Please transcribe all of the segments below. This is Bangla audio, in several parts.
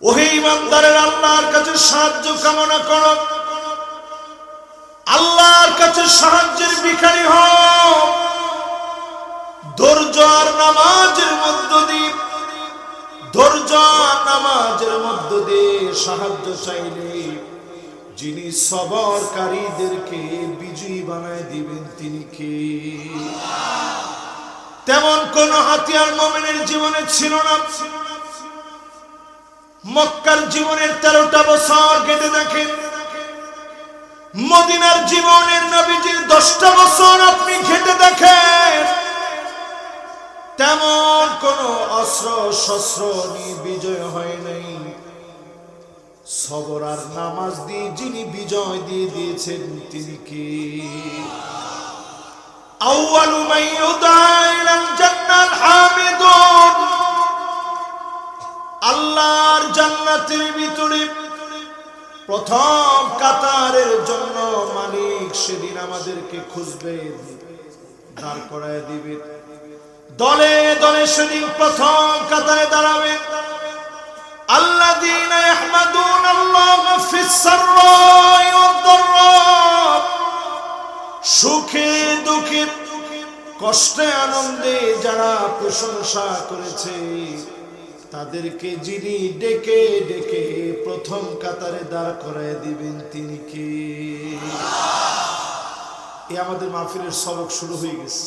ওহে ইমানদারের আল্লাহর কাছে সাহায্য কামনা করো, আল্লাহর কাছে সাহায্যের ভিখারি হও। ধৈর্য আর নামাজের মধ্য দিয়ে, ধৈর্য আর নামাজের মধ্য দিয়ে সাহায্য চাইলে যিনি সবরকারীদেরকে বিজয়ী বানায় দিবেন তিনি কে? তেমন কোন হাতিয়ার মুমিনের জীবনে ছিল না। মক্কার জীবনের 13টা বছর কেটে দেখেন, মদিনার জীবনের নবীজির 10টা বছর আপনি ঘেটে দেখেন, তেমন কোন অস্ত্র শস্ত্র নিয়ে বিজয় হয় নাই। সবর আর নামাজ দিয়ে যিনি বিজয় দিয়ে দিয়েছেন তিনি কে? আউয়ালু মান ইউদা ইলাল জান্নাত হামিদুন। আল্লাহর জান্নাতের ভিতরে প্রথম কাতারের জন্য মালিক সেদিন আমাদেরকে খুঁজবেন, দাঁড় করায় দিবেন। দলে দলে সেদিন প্রথম কাতারে দাঁড়াবেন। আল্লাযীনা ইয়াহমাদুনাল্লাহা ফিস সাররাই ওয়াদ দাররা। সুখে দুঃখে কষ্টে আনন্দে যারা প্রশংসা করেছে তাদেরকে যিনি ডেকে ডেকে প্রথম কাতারে দাঁড় করায় দিবেন তিনি কে? এই আমাদের মাহফিলের সবক শুরু হয়ে গেছে।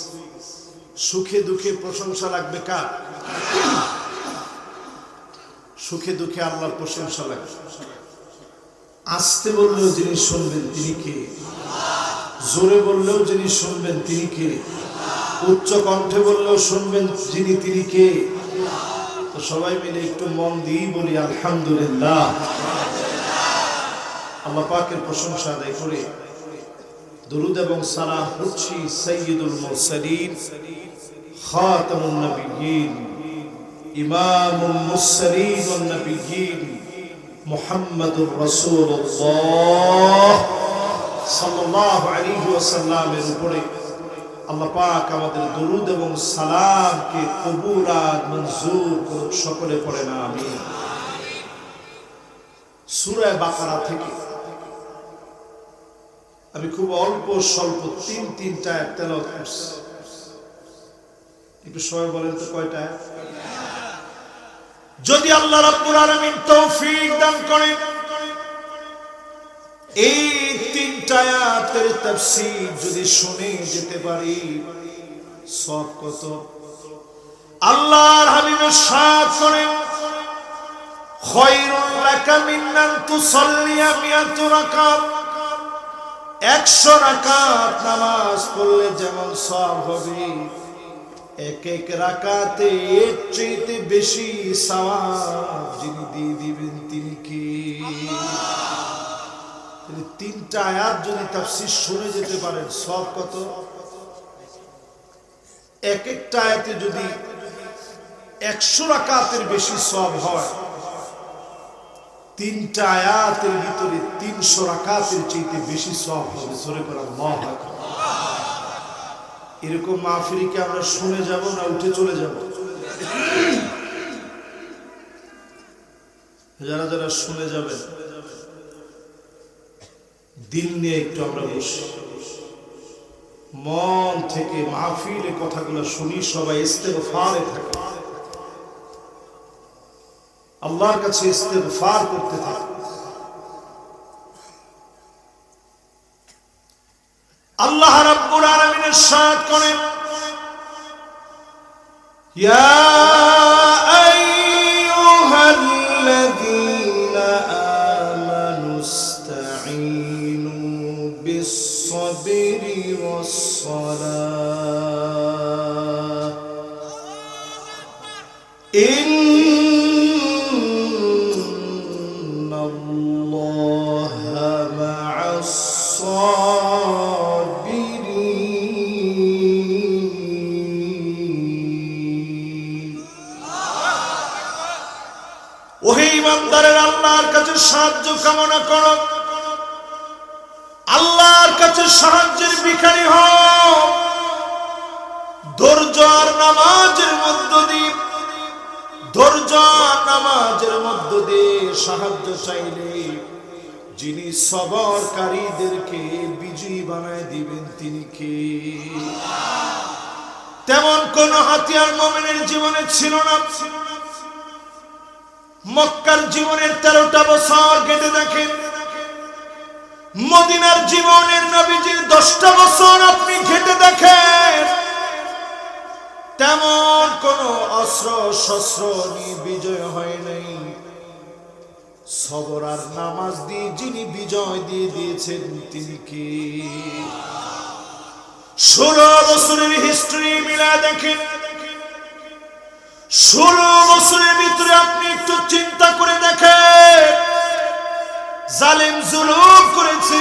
সুখে দুঃখে প্রশংসা লাগবে কার? সুখে দুঃখে আল্লাহর প্রশংসা লাগবে। আস্তে বললেও যিনি শুনবেন তিনি কে? জোরে বললেও যিনি শুনবেন তিনি কে? উচ্চ কণ্ঠে বললেও শুনবেন যিনি তিনি কে? তো সবাই মিলে একটু মন দিয়ে বলি আলহামদুলিল্লাহ। আল্লাহ পাকের প্রশংসা আদায় করে দুরুদ এবং সালাম পড়ছি সাইয়্যিদুল মুরসালিন, খাতামুন নবিয়্যিন, ইমামুল মুরসালিন ওয়ান নবিয়্যিন মুহাম্মাদুর রাসূলুল্লাহ সাল্লাল্লাহু আলাইহি ওয়াসাল্লামের উপরে আল্লাহ পাক আমাদের দুরুদ এবং সালামকে কবুল আর মঞ্জুর করুক। সকলে পড়েন আমিন। সূরা বাকারা থেকে আমি খুব অল্প স্বল্প তিনটা আয়াত তেলাওয়াত করছি। একটু সবাই বলেন তো কয়টা? যদি আল্লাহ রাব্বুল আলামিন তৌফিক দান করেন এই তিনটা আয়াতের তাফসীর যদি শুনে যেতে পারি, সব কত? আল্লাহর হাবিব ইরশাদ করেন, খায়রুল লাকা মিন আন তুসাল্লিয়া মিয়াত রাকাত। 100 রাকাত নামাজ পড়লে যেমন সওয়াব হবে, এক এক রাকাতে এর চেয়ে বেশি সওয়াব যিনি দিয়ে দিবেন তিনি কে? তিনটা আয়াত যদি তাফসীর শুনে যেতে পারেন সব কত? এক একটা আয়াতে যদি 100 রাকাতের বেশি সওয়াব হয়, তিনটা আয়াতের ভিতরে 300 রাকাতের চাইতে বেশি সওয়াব হবে। জোরে করে আল্লাহু আকবার। এরকম মাহফিল কি আমরা শুনে যাব না উঠে চলে যাব? যারা যারা শুনে যাবেন দিল নিয়ে একটু আমরা বসি, মন থেকে মাহফিলে কথাগুলো শুনি, সবাই ইস্তেগফারে থাকে, আল্লাহর কাছে ইস্তেগফার করতে থাকে। আল্লাহ রাব্বুল আলামিন ইরশাদ করেন, ইয়া আইয়ুহাল্লাযীনা আমানু ইসতাঈনু বিস-সাবরি ওয়াস-সালাহ ইন্নাল্লাহা মা'আস-সাবিরিন। ওহে ইমানদারের আল্লাহর কাছে সাহায্য কামনা করো, আল্লাহর কাছে সাহায্যের ভিখারি হও। ধৈর্য আর নামাজের মধ্য দিয়ে, ধৈর্য আর নামাজ নামাজের মধ্য দিয়ে সাহায্য চাইলে যিনি সবরকারীদেরকে বিজয়ী বানায় দিবেন তিনি কে? তেমন কোন হাতিয়ার মুমিনের জীবনে ছিল না। মক্কার জীবনের 13টা বছর কেটে দেখেন, মদিনার জীবনের নবীজির 10টা বছর আপনি ঘেটে দেখেন, তেমন কোন অস্ত্র শস্ত্র নিয়ে বিজয় হয় নাই। সবর আর নামাজ দিয়ে যিনি বিজয় দিয়ে দিয়েছেন তিনি কে? 16 বছরের হিস্ট্রি মিলা দেখেন, 16 বছরের ভিতরে আপনি একটু চিন্তা করে দেখেন, জালেম জুলুম করেছে,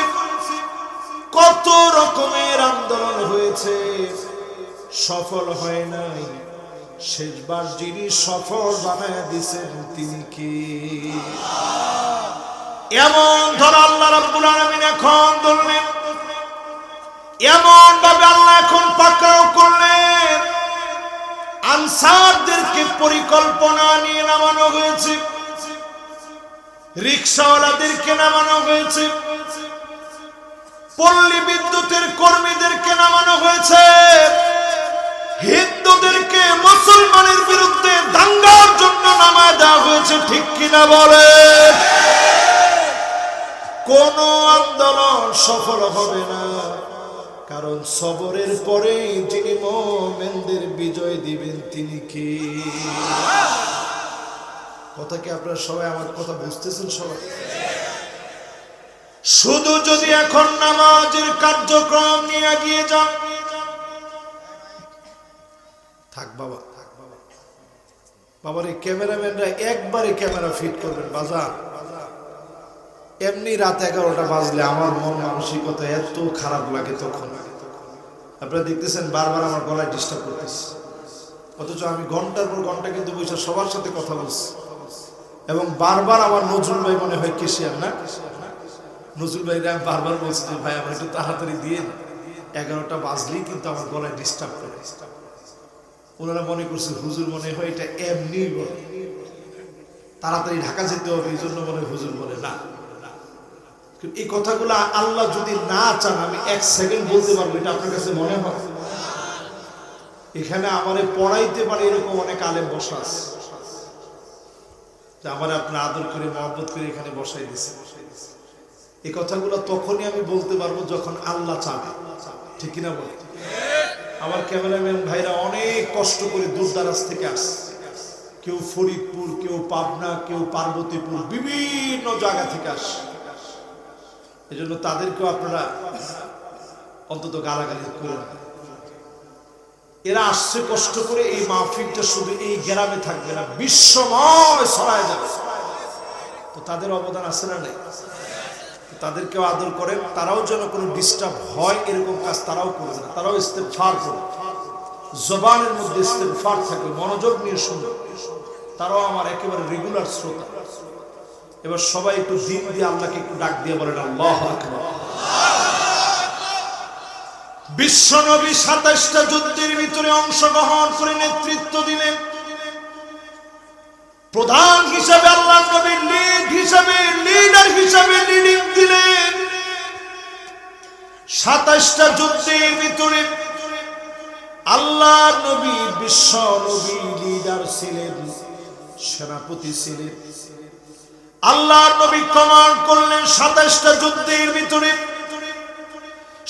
কত রকমের আন্দোলন হয়েছে, সফল হয় নাই। শেষবার যিনি সফল বানায় দিয়েছেন তিনি কে? এমন ধর আল্লাহ রাব্বুল আলামিন এখন ধরলেন, এমন ভাবে আল্লাহ এখন পাকড়াও করলেন, আনসারদেরকে পরিকল্পনা নিয়ে নামানো হয়েছে, রিকশাওয়ালাদেরকে নামানো হয়েছে, পল্লী বিদ্যুতের কর্মীদেরকে নামানো হয়েছে, হিন্দুদেরকে মুসলমানের বিরুদ্ধে দাঙ্গার জন্য নামায় দেওয়া হয়েছে। ঠিক কিনা বলে? কোন আন্দোলন সফল হবে না, কারণ সবরের পরে যিনি মুমিনদের বিজয় দিবেন তিনি কে? কথা কি আপনারা সবাই আমার কথা বুঝতেছেন? সবাই শুধু যদি এখন নামাজের কার্যক্রম নিয়ে এগিয়ে যান, থাক বাবা, বাবার এই ক্যামেরাম্যানরা একবারে ক্যামেরা ফিট করবেন বাজার। এমনি রাত 11টা বাজলে আমার মন মানসিকতা এত খারাপ লাগে, তখন আপনারা দেখতেছেন বারবার আমার গলায় ডিস্টার্ব করতেছে, অথচ আমি ঘন্টার পর ঘন্টা কিন্তু বসে সবার সাথে কথা বলছি। এবং বারবার আমার নজরুল ভাই মনে হয় কেশিয়ার না, নজরুল ভাইরা আমি বারবার বলছি যে ভাই আমার একটু তাড়াতাড়ি দিয়ে, 11টা বাজলেই কিন্তু আমার গলায় ডিস্টার্ব করে। ওনারা মনে করছে হুজুর মনে হয় এটা এমনি বলে, তাড়াতাড়ি ঢাকা যেতে হবে এই জন্য মনে হুজুর বলে না। এই কথাগুলো আল্লাহ যদি না চান আমি 1 সেকেন্ড বলতে পারবো, এটা আপনার কাছে মনে হয়? এখানে আমারে পড়াইতে পারে এরকম অনেক আলেম বসা আছে, যে আমার আপনার আদর করে মহব্বত করে এখানে বসাই দিছে। এই কথাগুলো তখনই আমি বলতে পারবো যখন আল্লাহ চাবে। ঠিক কিনা বলে? আমার ক্যামেরাম্যান ভাইরা অনেক কষ্ট করে দূর দারাজ থেকে আসে, কেউ ফরিদপুর, কেউ পাবনা, কেউ পার্বতীপুর, বিভিন্ন জায়গা থেকে আসে। এই জন্য তাদেরকেও আপনারা অন্তত গালাগালি করেন। এরা আসছে কষ্ট করে, এই মাহফিলটা শুধু এই গ্রামে থাকবে না, বিশ্বময় ছড়ায় যাবে। তো তাদের অবদান আছে না নাই? তাদেরকেও আদর করেন, তারাও যেন কোনো ডিস্টার্ব হয় এরকম কাজ তারাও করবে না, তারাও ইস্তেগফার করবে, জবানের মধ্যে ইস্তেগফার থাকবে, মনোযোগ নিয়ে শুনবে। তারাও আমার একেবারে রেগুলার শ্রোতা। এবার সবাই একটু দিন দিয়ে আল্লাহকে একটু ডাক দিয়ে বলেন আল্লাহু আকবার। বিশ্বনবী 27টা যুদ্ধের ভিতরে অংশগ্রহণ করে নেতৃত্ব দিলেন। প্রধান হিসাবে আল্লাহ নবীর লিডার হিসাবে লিডিং দিলেন। 27টা যুদ্ধের ভিতরে আল্লাহ নবী বিশ্ব নবী লিডার ছিলেন, সেনাপতি ছিলেন। আল্লাহ নবী কমান্ড করলেন 27টা যুদ্ধের ভিতরে।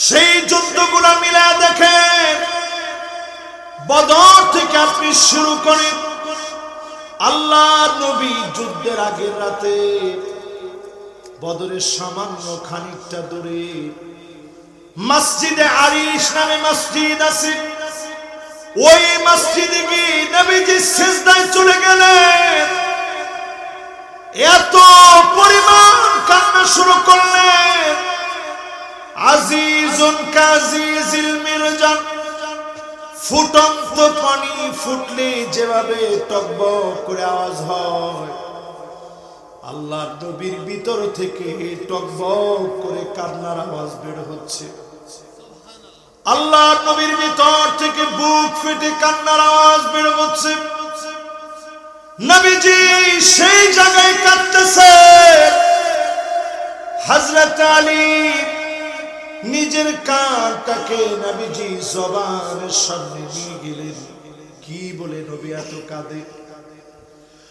সেই যুদ্ধগুলো মিলা দেখেন, বদর থেকে আপনি শুরু করেন, আল্লাহ নবী যুদ্ধের আগের রাতে বদরের সামান্য খানিকটা দূরে মসজিদে আরিশ নামে মসজিদ আছে, ওই মসজিদে গিয়ে নবীজি সিজদায় চলে গেলেন। এত পরিমাণ কান্না শুরু করলেন, আজিজুন কাজিজিল মিরজান, ফুটন্ত পানি ফুটলে যেভাবে টকবক করে আওয়াজ হয়, আল্লাহর নবীর ভিতর থেকে টকবক করে কান্নার আওয়াজ বের হচ্ছে। আল্লাহর নবীর ভিতর থেকে বুক ফেটে কান্নার আওয়াজ বের হচ্ছে। নবীজি সেই জায়গায় কাঁদতেছে। হযরত আলী নিজের কানটাকে নবীজি জবানের সামনে নিয়ে গেলেন। কি বলে নবী এত কাঁদে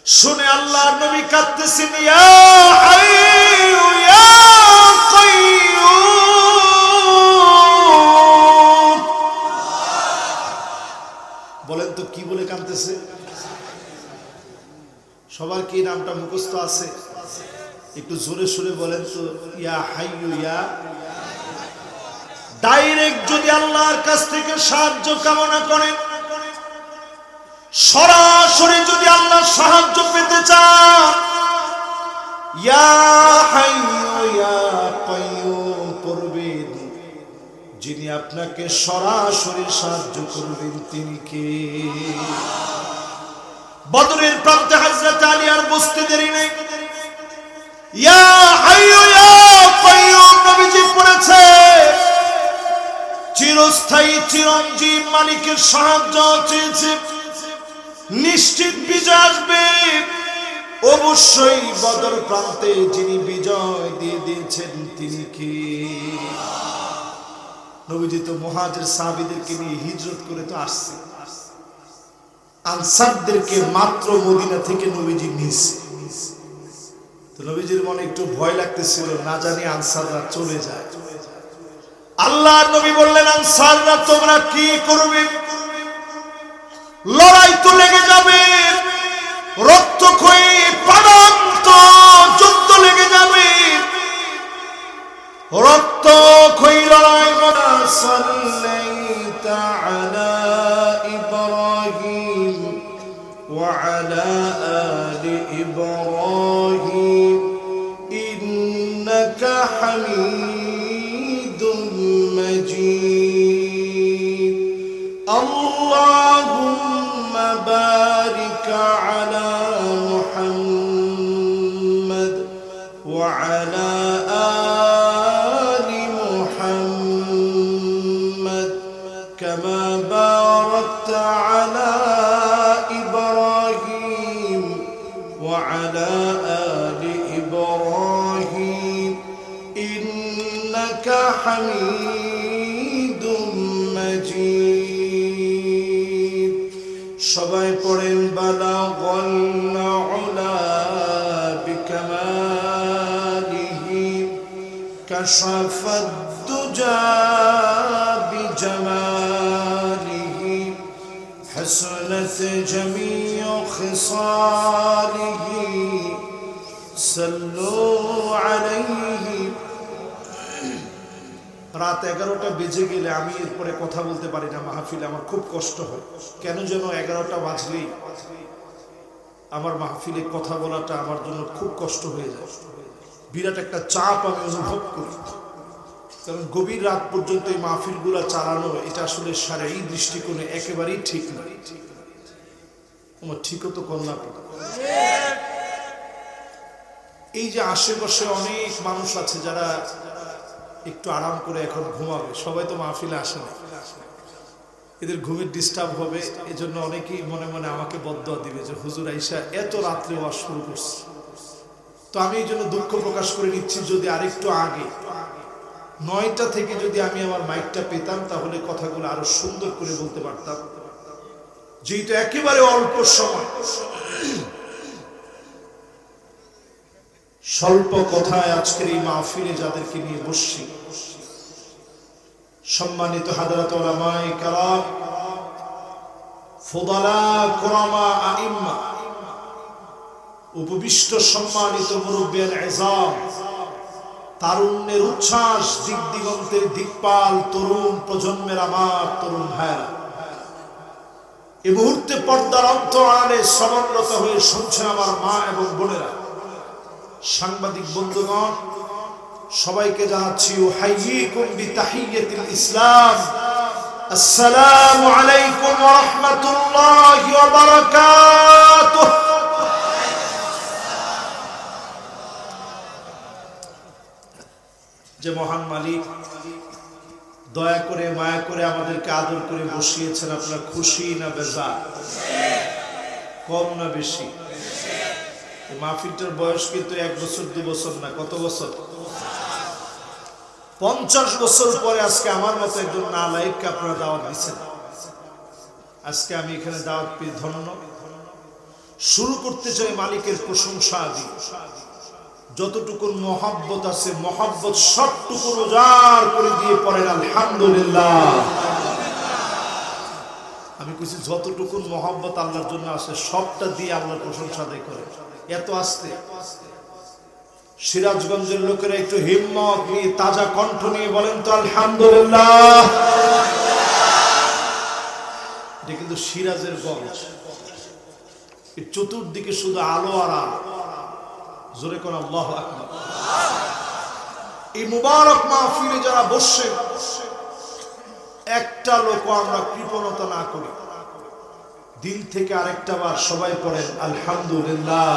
শুনে আল্লাহর নবী কাঁদতেছেন। ইয়া হাইয়ু ইয়া কাইয়্যুম। বলেন তো কি বলে কাঁদতেছে? সবার কি নামটা মুখস্থ আছে? একটু জোরে সোরে বলেন তো। ইয়া হাইয়ু ইয়া। ডাইরেক্ট যদি আল্লাহর কাছ থেকে সাহায্য কামনা করেন, সরাসরি যদি আল্লাহর সাহায্য পেতে চান, ইয়া হাইয়ু ইয়া কাইয়্যুম পড়বেন। যিনি আপনাকে সরাসরি সাহায্য করবেন তিনি কে? বদরের প্রান্তে হযরত আলী আর বুঝতে দেরি নেই। ইয়া হাইয়ু ইয়া কাইয়্যুম নবীজি পড়েছে। চিরস্থায়ী চিরঞ্জীব মালিকের সাহায্য চেয়েছে। নিশ্চিত বিজয় আসবে। অবশ্যই বদর প্রান্তে যিনি বিজয় দিয়ে দিয়েছেন তিনি কে? নবীজি তো মুহাজির সাহাবীদেরকে নিয়ে হিজরত করে তো আসছে। আনসারদেরকে মাত্র মদিনা থেকে নবীজি নিছে। তো নবীজির মনে একটু ভয় লাগতেছিল, না জানি আনসাররা চলে যায়। আল্লাহর নবী বললেন, আনসাররা তোমরা কি করবে? লড়াই তো লেগে যাবে, রক্তক্ষয়ী প্রাণান্ত যুদ্ধ লেগে যাবে, রক্তক্ষয়ী লড়াই। সাল্লাইতা আলা ইব্রাহিম ওয়া আলা আলি ইব্রাহিম ইন্নাকা হামিদুম মাজিদ। আল্লাহুম্মা বারিক আলা মুহাম্মাদ ওয়া আলা আলি মুহাম্মাদ কামা বারাকতা আলা ইব্রাহিম ওয়া আলা আলি ইব্রাহিম ইন্নাকা হামিদুম মাজিদ। সবাই পড়েন বালাগাল উলা বিকামালিহি কাশাফাদ দুজা বিজামালিহি হাসানাত জামিউ খিসালিহি সাল্লু আলাইহি। রাত 11টা বেজে গেলে আমি এরপরে কথা বলতে পারি না মাহফিলে, আমার খুব কষ্ট হয়। কেন যেন 11টা বাজলেই আমার মাহফিলে কথা বলাটা আমার জন্য খুব কষ্ট হয়ে যায়। বিরাট একটা চাপ আমি অনুভব করি, কারণ গভীর রাত পর্যন্ত এই মাহফিলগুলো চালানো এটা আসলে শারঈ দৃষ্টিকোণে একেবারেই ঠিক না। আমার ঠিকও তো কন্যা। এই যে আশেপাশে অনেক মানুষ আছে যারা একটু আরাম করে এখন ঘুমাবে, সবাই তো মাহফিলে আসে না, এদের ঘুমের ডিস্টার্ব হবে। এজন্য অনেকেই মনে মনে আমাকে বদদোয়া দিবে যে হুজুর আইসা এত রাত্রে ওয়াজ শুরু করছে। তো আমি এই জন্য দুঃখ প্রকাশ করে নিচ্ছি, যদি আরেকটু আগে 9টা থেকে যদি আমি আমার মাইকটা পেতাম তাহলে কথাগুলো আরো সুন্দর করে বলতে পারতাম। যেহেতু একেবারে অল্প সময়, স্বল্প কথায় আজকের এই মাহফিলে যাদেরকে নিয়ে বসছি, সম্মানিত হাদরাত উলামায়ে কেরাম, ফুদালা কুরামা আইম্মা, উপবিষ্ট সম্মানিত মুরব্বিয়ান ইজাম, তারুণ্যের উচ্ছ্বাস, দিক দিগন্তের দিকপাল তরুণ প্রজন্মের আমার তরুণ ভাইরা, এই মুহূর্তে পর্দার অন্তরালে সমন্বত হয়ে শুনছেন আমার মা এবং বোনেরা, সাংবাদিক বন্ধুগণ, সবাইকে জানাচ্ছি উহাইয়িকুম বিতাহিয়াতিল ইসলাম, আসসালামু আলাইকুম ওয়া রাহমাতুল্লাহি ওয়া বারাকাতুহু। যে মহান মালিক দয়া করে মায়া করে আমাদেরকে আদর করে বসিয়েছেন, আপনারা খুশি না বেজার? কম না বেশি? এই মাহফিলটার বয়স কিন্তু 1 বছর 2 বছর না, কত বছর? 50 বছর পরে আজকে আমার মতো একজন নালায়েককে আপনারা দাওয়াত দিচ্ছেন। আজকে আমি এখানে দাওয়াত পেয়ে ধন্য। শুরু করতে চাই মালিকের প্রশংসা দিয়ে। যতটুকু মহব্বত আছে মহব্বত সবটুকু উজাড় করে দিয়ে পড়েন আলহামদুলিল্লাহ। আমি কইছি যতটুকু মহব্বত আল্লাহর জন্য আছে সবটা দিয়ে আল্লাহর প্রশংসা আদায় করে। এত আস্তে সিরাজগঞ্জের লোকেরা একটু হিম্মত নিয়ে তাজা কণ্ঠ নিয়ে বলেন তো আলহামদুলিল্লাহ। এটা কিন্তু সিরাজের গঞ্জ, এর চতুর্দিকে শুধু আলো আর আলো। জোরে কোন আল্লাহু আকবার। এই মুবারক মাহফিলে যারা বসে একটা লোক আমরা কৃপণতা না করি, দিল থেকে আরেকটা বার সবাই পড়েন আলহামদুলিল্লাহ।